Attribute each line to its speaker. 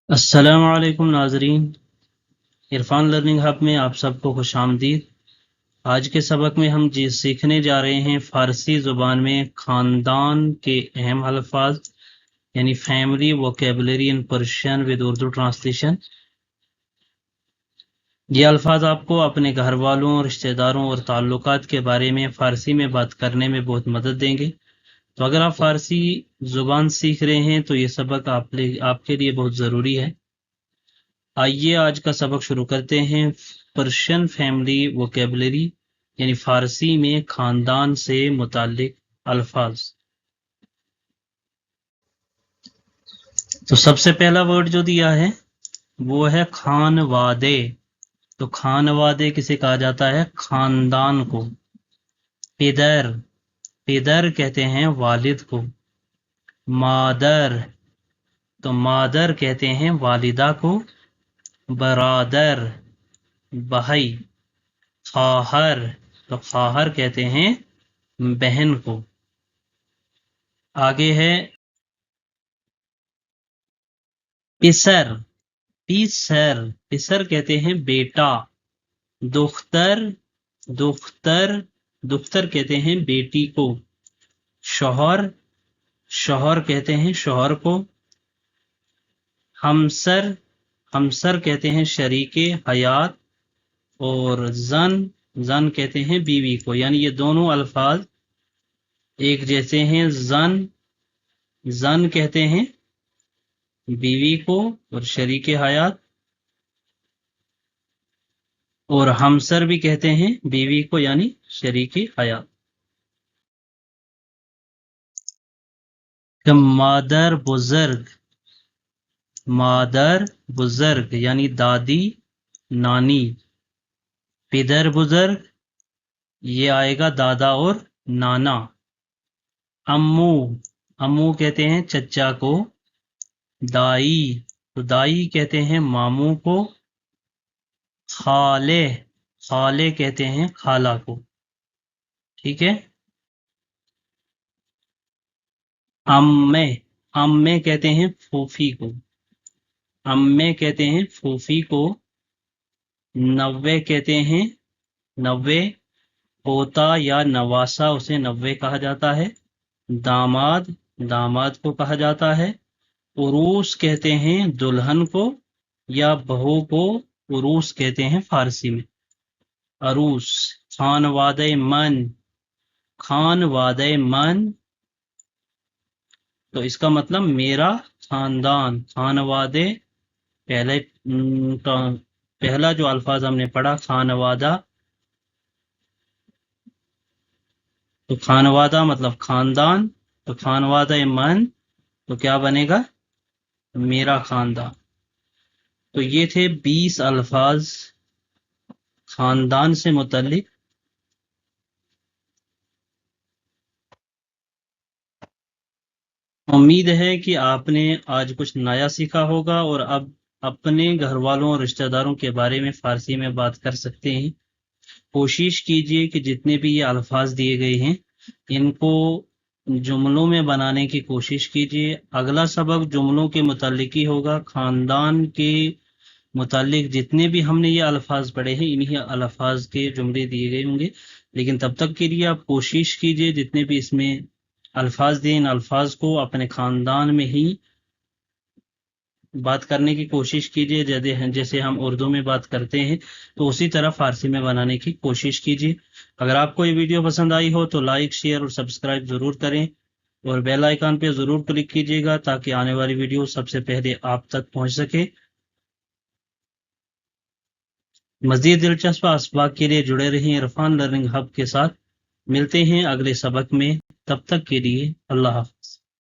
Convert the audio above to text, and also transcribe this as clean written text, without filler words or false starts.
Speaker 1: السلام علیکم ناظرین، عرفان لرننگ ہب میں آپ سب کو خوش آمدید۔ آج کے سبق میں ہم سیکھنے جا رہے ہیں فارسی زبان میں خاندان کے اہم الفاظ، یعنی family vocabulary in Persian with Urdu translation. یہ الفاظ آپ کو اپنے گھر والوں، رشتہ داروں اور تعلقات کے بارے میں فارسی میں بات کرنے میں بہت مدد دیں گے۔ تو اگر آپ فارسی زبان سیکھ رہے ہیں تو یہ سبق آپ کے لیے بہت ضروری ہے۔ آئیے آج کا سبق شروع کرتے ہیں۔ پرشین فیملی ووکیبلری یعنی فارسی میں خاندان سے متعلق الفاظ۔ تو سب سے پہلا ورڈ جو دیا ہے وہ ہے خانوادے۔ تو خانوادے کسے کہا جاتا ہے؟ خاندان کو۔ پدر، پدر کہتے ہیں والد کو۔ مادر، تو مادر کہتے ہیں والدہ کو۔ برادر، بھائی۔ خواہر، تو خواہر کہتے ہیں بہن کو۔ آگے ہے پسر، پیسر، پسر کہتے ہیں بیٹا۔ دختر، دختر، دختر کہتے ہیں بیٹی کو۔ شوہر، شوہر کہتے ہیں شوہر کو۔ ہمسر، ہمسر کہتے ہیں شریک حیات۔ اور زن، زن کہتے ہیں بیوی کو۔ یعنی یہ دونوں الفاظ ایک جیسے ہیں۔ زن، زن کہتے ہیں بیوی کو اور شریک حیات، اور ہمسر بھی کہتے ہیں بیوی کو یعنی شریک حیات۔ مادر بزرگ، مادر بزرگ یعنی دادی نانی۔ پدر بزرگ یہ آئے گا دادا اور نانا۔ امو، امو کہتے ہیں چچا کو۔ دائی، تو دائی کہتے ہیں ماموں کو۔ خالے، خالے کہتے ہیں خالہ کو۔ ٹھیک ہے۔ امے، امے کہتے ہیں پھوپھی کو۔ امے کہتے ہیں پھوپھی کو۔ نوے کہتے ہیں، نوے پوتا یا نواسا اسے نوے کہا جاتا ہے۔ داماد، داماد کو کہا جاتا ہے۔ عروس کہتے ہیں دلہن کو یا بہو کو عروس کہتے ہیں فارسی میں۔ عروس۔ خانوادہ من، خانوادہ من تو اس کا مطلب میرا خاندان۔ خانوادے پہلا جو الفاظ ہم نے پڑھا خانوادہ، تو خانوادہ مطلب خاندان، تو خانوادہ من تو کیا بنے گا؟ میرا خاندان۔ تو یہ تھے 20 الفاظ خاندان سے متعلق۔ امید ہے کہ آپ نے آج کچھ نیا سیکھا ہوگا اور اب اپنے گھر والوں اور رشتہ داروں کے بارے میں فارسی میں بات کر سکتے ہیں۔ کوشش کیجئے کہ جتنے بھی یہ الفاظ دیے گئے ہیں ان کو جملوں میں بنانے کی کوشش کیجئے۔ اگلا سبق جملوں کے متعلق ہی ہوگا۔ خاندان کے متعلق جتنے بھی ہم نے یہ الفاظ پڑھے ہیں انہی الفاظ کے جملے دیے گئے ہوں گے، لیکن تب تک کے لیے آپ کوشش کیجئے جتنے بھی اس میں الفاظ دیں ان الفاظ کو اپنے خاندان میں ہی بات کرنے کی کوشش کیجئے۔ جیسے ہم اردو میں بات کرتے ہیں تو اسی طرح فارسی میں بنانے کی کوشش کیجئے۔ اگر آپ کو یہ ویڈیو پسند آئی ہو تو لائک، شیئر اور سبسکرائب ضرور کریں، اور بیل آئیکن پہ ضرور کلک کیجئے گا تاکہ آنے والی ویڈیو سب سے پہلے آپ تک پہنچ سکے۔ مزید دلچسپ اسباق کے لیے جڑے رہیں عرفان لرننگ ہب کے ساتھ۔ ملتے ہیں اگلے سبق میں، تب تک کے لیے اللہ حافظ۔